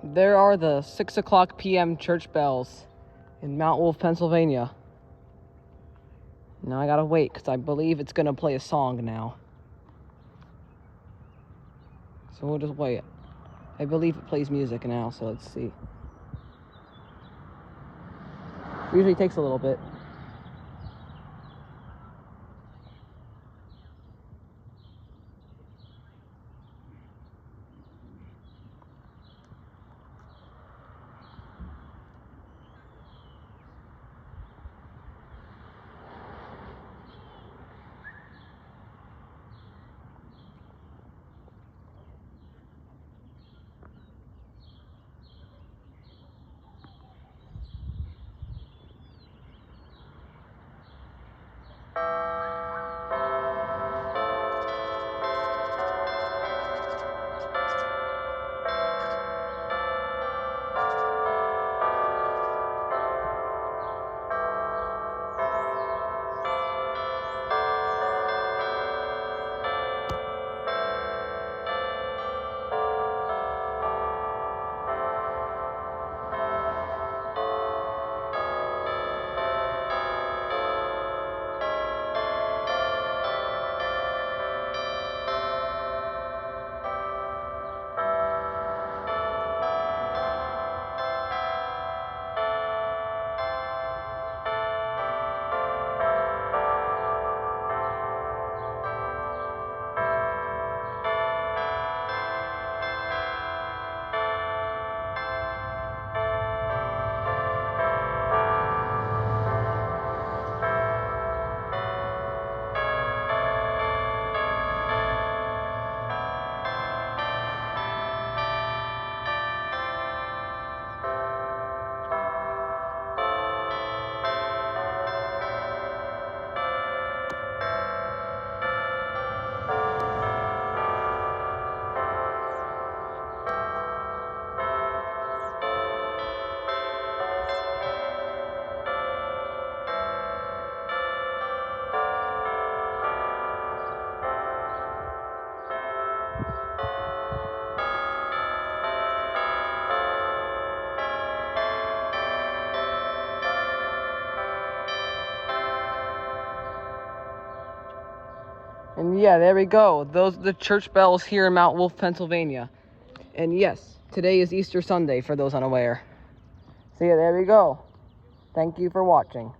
There are the 6 o'clock p.m. church bells in Mount Wolf, Pennsylvania. Now I gotta wait because I believe it's gonna play a song now. So we'll just wait. I believe it plays music now, so let's see. Usually takes a little bit. And yeah, there we go. Those are the church bells here in Mount Wolf, Pennsylvania. And yes, today is Easter Sunday for those unaware. So yeah, there we go. Thank you for watching.